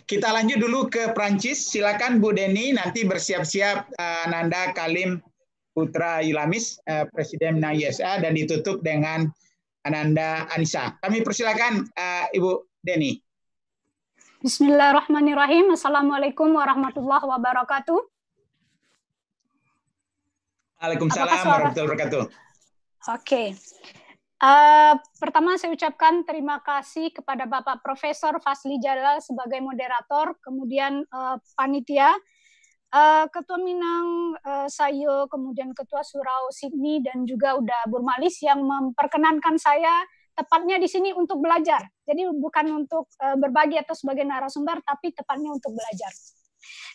kita lanjut dulu ke Prancis. Silakan Bu Deni, nanti bersiap-siap Nanda Kalim Putra Yulamis, Presiden Minang USA, dan ditutup dengan Ananda Anissa. Kami persilakan Ibu Deni. Bismillahirrahmanirrahim. Assalamualaikum warahmatullahi wabarakatuh. Waalaikumsalam warahmatullahi wabarakatuh. Oke. Pertama saya ucapkan terima kasih kepada Bapak Profesor Fazli Jalal sebagai moderator, kemudian panitia, Ketua Minang Sayo, kemudian Ketua Surau Sydney, dan juga Uda Burmalis yang memperkenankan saya tepatnya di sini untuk belajar. Jadi bukan untuk berbagi atau sebagai narasumber, tapi tepatnya untuk belajar.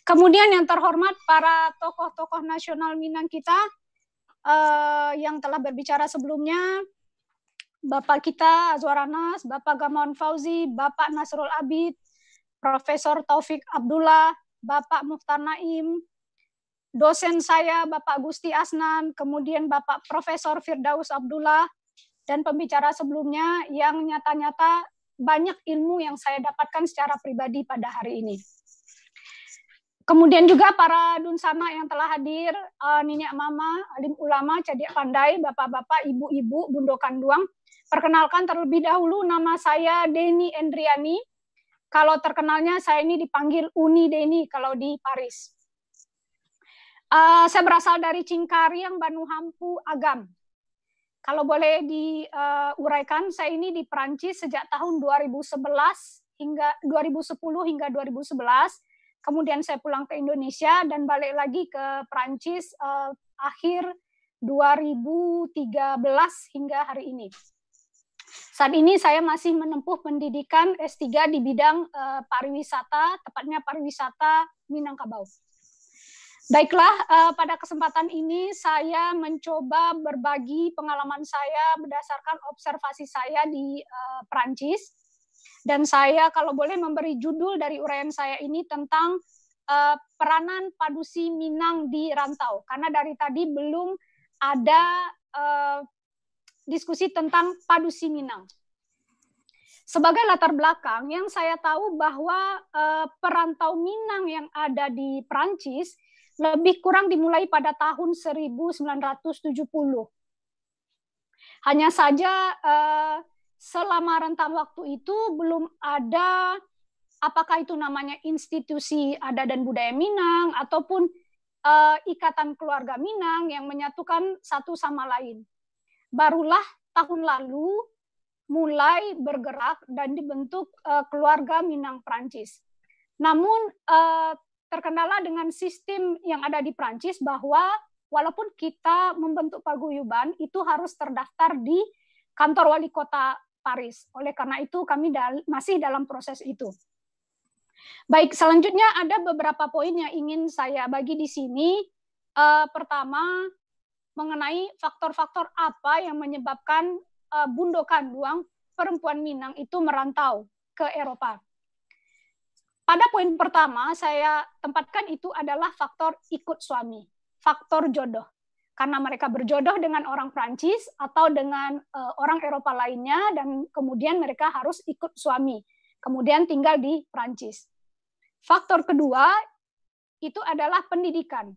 Kemudian yang terhormat para tokoh-tokoh nasional Minang kita yang telah berbicara sebelumnya, Bapak kita Azwar Anas, Bapak Gamawan Fauzi, Bapak Nasrul Abid, Profesor Taufik Abdullah, Bapak Mukhtar Naim, dosen saya Bapak Gusti Asnan, kemudian Bapak Profesor Firdaus Abdullah, dan pembicara sebelumnya yang nyata-nyata banyak ilmu yang saya dapatkan secara pribadi pada hari ini. Kemudian juga para dunsama yang telah hadir, Ninyak Mama, alim ulama, cadik pandai, bapak-bapak, ibu-ibu, Bundo Kanduang. Perkenalkan terlebih dahulu, nama saya Deni Endriani. Kalau terkenalnya saya ini dipanggil Uni Deni kalau di Paris. Saya berasal dari Cingkariang, Banu Hampu, Agam. Kalau boleh diuraikan, saya ini di Perancis sejak tahun 2010 hingga 2011. Kemudian saya pulang ke Indonesia dan balik lagi ke Perancis akhir 2013 hingga hari ini. Saat ini saya masih menempuh pendidikan S3 di bidang pariwisata, tepatnya pariwisata Minangkabau. Baiklah, pada kesempatan ini saya mencoba berbagi pengalaman saya berdasarkan observasi saya di Perancis. Dan saya kalau boleh memberi judul dari uraian saya ini tentang peranan Padusi Minang di rantau. Karena dari tadi belum ada diskusi tentang Padusi Minang. Sebagai latar belakang, yang saya tahu bahwa perantau Minang yang ada di Perancis lebih kurang dimulai pada tahun 1970. Hanya saja selama rentang waktu itu belum ada apakah itu namanya institusi adat dan budaya Minang ataupun ikatan keluarga Minang yang menyatukan satu sama lain. Barulah tahun lalu mulai bergerak dan dibentuk keluarga Minang Perancis. Namun terkendala dengan sistem yang ada di Perancis bahwa walaupun kita membentuk paguyuban itu harus terdaftar di kantor wali kota Paris. Oleh karena itu kami masih dalam proses itu. Baik, selanjutnya ada beberapa poin yang ingin saya bagi di sini. Pertama, mengenai faktor-faktor apa yang menyebabkan Bundo Kanduang, perempuan Minang itu merantau ke Eropa. Pada poin pertama saya tempatkan itu adalah faktor ikut suami, faktor jodoh. Karena mereka berjodoh dengan orang Prancis atau dengan orang Eropa lainnya dan kemudian mereka harus ikut suami, kemudian tinggal di Prancis. Faktor kedua itu adalah pendidikan.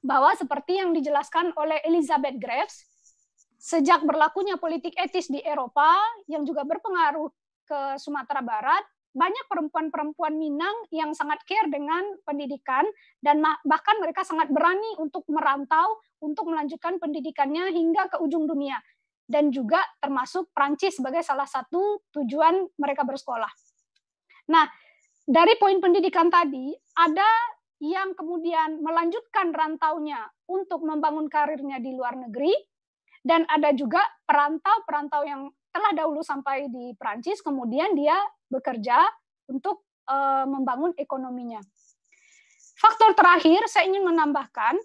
Bahwa seperti yang dijelaskan oleh Elizabeth Graves, sejak berlakunya politik etis di Eropa yang juga berpengaruh ke Sumatera Barat, banyak perempuan-perempuan Minang yang sangat care dengan pendidikan dan bahkan mereka sangat berani untuk merantau untuk melanjutkan pendidikannya hingga ke ujung dunia dan juga termasuk Prancis sebagai salah satu tujuan mereka bersekolah. Nah, dari poin pendidikan tadi ada yang kemudian melanjutkan rantaunya untuk membangun karirnya di luar negeri dan ada juga perantau-perantau yang telah dahulu sampai di Prancis kemudian dia bekerja untuk membangun ekonominya. Faktor terakhir saya ingin menambahkan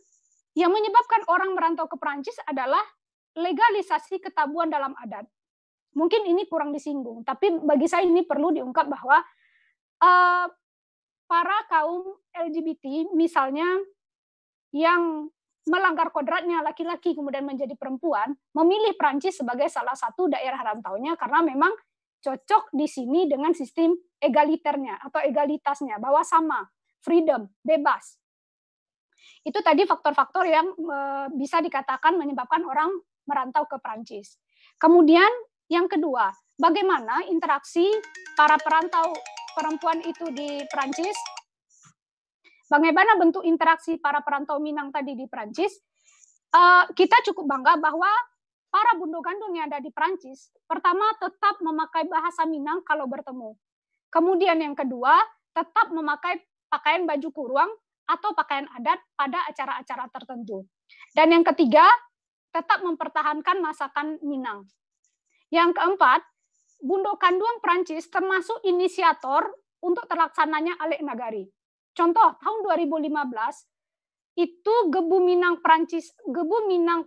yang menyebabkan orang merantau ke Prancis adalah legalisasi ketabuan dalam adat. Mungkin ini kurang disinggung, tapi bagi saya ini perlu diungkap bahwa para kaum LGBT misalnya yang melanggar kodratnya laki-laki kemudian menjadi perempuan memilih Prancis sebagai salah satu daerah rantaunya karena memang cocok di sini dengan sistem egaliternya atau egalitasnya, bahwa sama, freedom, bebas. Itu tadi faktor-faktor yang bisa dikatakan menyebabkan orang merantau ke Prancis. Kemudian yang kedua, bagaimana interaksi para perantau perempuan itu di Prancis? Bagaimana bentuk interaksi para perantau Minang tadi di Prancis? Kita cukup bangga bahwa para bundo gandong yang ada di Prancis, pertama tetap memakai bahasa Minang kalau bertemu. Kemudian yang kedua, tetap memakai pakaian baju kurung atau pakaian adat pada acara-acara tertentu. Dan yang ketiga, tetap mempertahankan masakan Minang. Yang keempat, bundo kanduang Prancis termasuk inisiator untuk terlaksananya Alek Nagari. Contoh, tahun 2015, itu Gebu Minang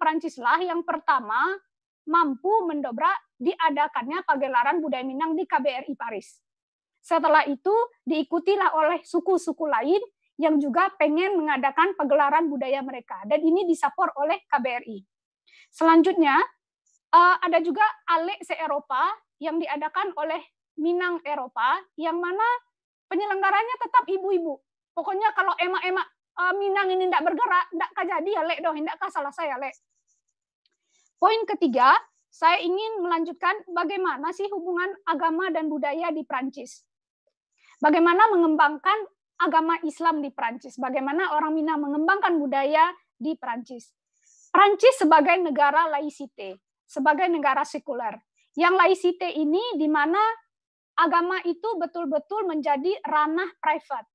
Prancis lah yang pertama mampu mendobrak diadakannya pagelaran budaya Minang di KBRI Paris. Setelah itu diikutilah oleh suku-suku lain yang juga pengen mengadakan pagelaran budaya mereka, dan ini disupport oleh KBRI. Selanjutnya ada juga Alek se-Eropa yang diadakan oleh Minang Eropa, yang mana penyelenggaranya tetap ibu-ibu. Pokoknya kalau emak-emak Minang ini tidak bergerak, tidak jadi ya Lek, tidak salah saya Lek. Poin ketiga, saya ingin melanjutkan bagaimana sih hubungan agama dan budaya di Prancis. Bagaimana mengembangkan agama Islam di Prancis, bagaimana orang Minang mengembangkan budaya di Prancis. Prancis sebagai negara laicite, sebagai negara sekuler. Yang laicite ini di mana agama itu betul-betul menjadi ranah private.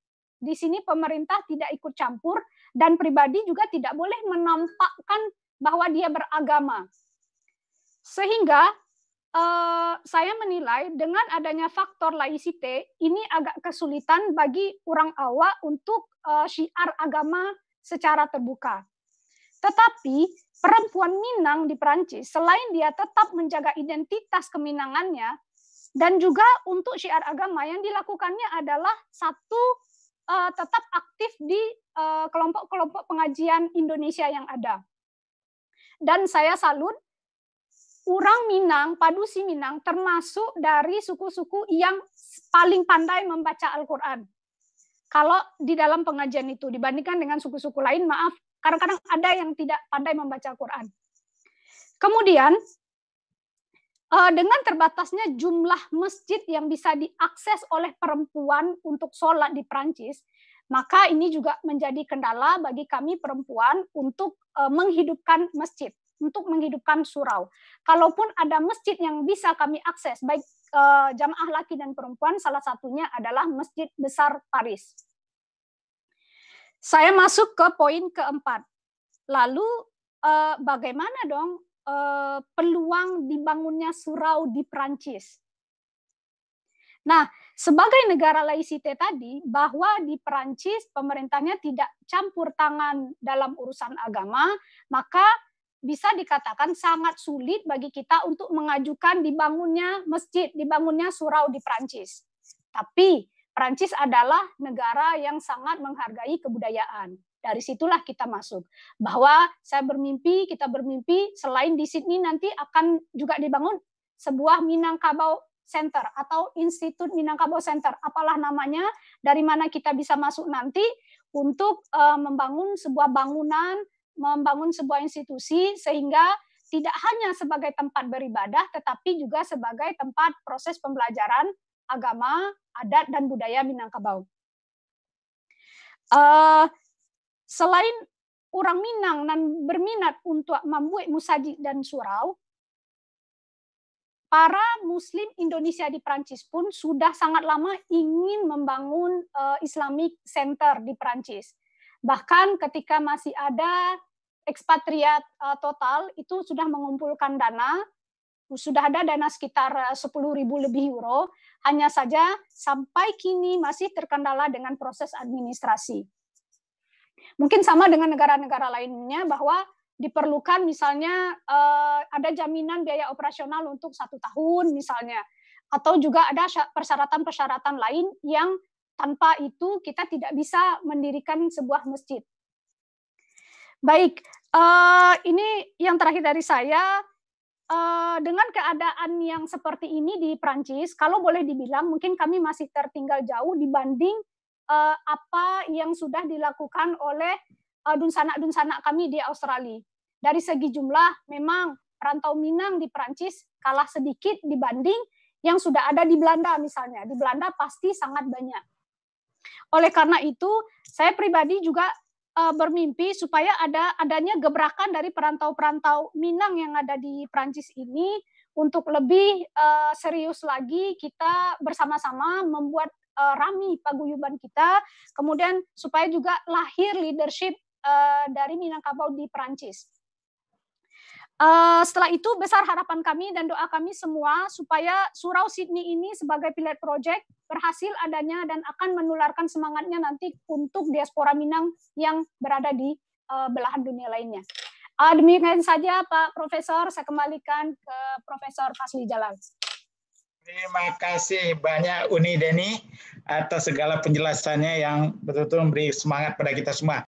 Di sini pemerintah tidak ikut campur dan pribadi juga tidak boleh menampakkan bahwa dia beragama. Sehingga saya menilai dengan adanya faktor laicite ini agak kesulitan bagi orang awak untuk syiar agama secara terbuka. Tetapi perempuan Minang di Prancis selain dia tetap menjaga identitas keminangannya dan juga untuk syiar agama yang dilakukannya adalah satu, tetap aktif di kelompok-kelompok pengajian Indonesia yang ada. Dan saya salut, orang Minang, Padusi Minang, termasuk dari suku-suku yang paling pandai membaca Al-Quran. Kalau di dalam pengajian itu, dibandingkan dengan suku-suku lain, maaf, kadang-kadang ada yang tidak pandai membaca Al-Quran. Kemudian, dengan terbatasnya jumlah masjid yang bisa diakses oleh perempuan untuk sholat di Prancis, maka ini juga menjadi kendala bagi kami perempuan untuk menghidupkan masjid, untuk menghidupkan surau. Kalaupun ada masjid yang bisa kami akses, baik jamaah laki dan perempuan, salah satunya adalah Masjid Besar Paris. Saya masuk ke poin keempat. Lalu bagaimana dong peluang dibangunnya surau di Prancis? Nah, sebagai negara laicite tadi, bahwa di Prancis pemerintahnya tidak campur tangan dalam urusan agama, maka bisa dikatakan sangat sulit bagi kita untuk mengajukan dibangunnya masjid, dibangunnya surau di Prancis. Tapi Prancis adalah negara yang sangat menghargai kebudayaan. Dari situlah kita masuk. Bahwa saya bermimpi, kita bermimpi, selain di Sydney nanti akan juga dibangun sebuah Minangkabau Center atau Institut Minangkabau Center, apalah namanya, dari mana kita bisa masuk nanti untuk membangun sebuah bangunan, membangun sebuah institusi, sehingga tidak hanya sebagai tempat beribadah, tetapi juga sebagai tempat proses pembelajaran agama, adat, dan budaya Minangkabau. Selain orang Minang dan berminat untuk membuat musajid dan surau, para Muslim Indonesia di Prancis pun sudah sangat lama ingin membangun Islamic Center di Prancis. Bahkan ketika masih ada ekspatriat total, itu sudah mengumpulkan dana, sudah ada dana sekitar 10.000 lebih euro, hanya saja sampai kini masih terkendala dengan proses administrasi. Mungkin sama dengan negara-negara lainnya bahwa diperlukan misalnya ada jaminan biaya operasional untuk 1 tahun misalnya, atau juga ada persyaratan-persyaratan lain yang tanpa itu kita tidak bisa mendirikan sebuah masjid. Baik, ini yang terakhir dari saya. dengan keadaan yang seperti ini di Prancis, kalau boleh dibilang mungkin kami masih tertinggal jauh dibanding apa yang sudah dilakukan oleh dunsana-dunsana kami di Australia. Dari segi jumlah, memang perantau Minang di Prancis kalah sedikit dibanding yang sudah ada di Belanda misalnya. Di Belanda pasti sangat banyak. Oleh karena itu, saya pribadi juga bermimpi supaya adanya gebrakan dari perantau-perantau Minang yang ada di Prancis ini untuk lebih serius lagi kita bersama-sama membuat rami paguyuban kita, kemudian supaya juga lahir leadership dari Minangkabau di Prancis. Setelah itu besar harapan kami dan doa kami semua supaya Surau Sydney ini sebagai pilot project berhasil adanya dan akan menularkan semangatnya nanti untuk diaspora Minang yang berada di belahan dunia lainnya. Demikian saja Pak Profesor, saya kembalikan ke Profesor Fazli Jalal. Terima kasih banyak Uni Deni atas segala penjelasannya yang betul-betul memberi semangat pada kita semua.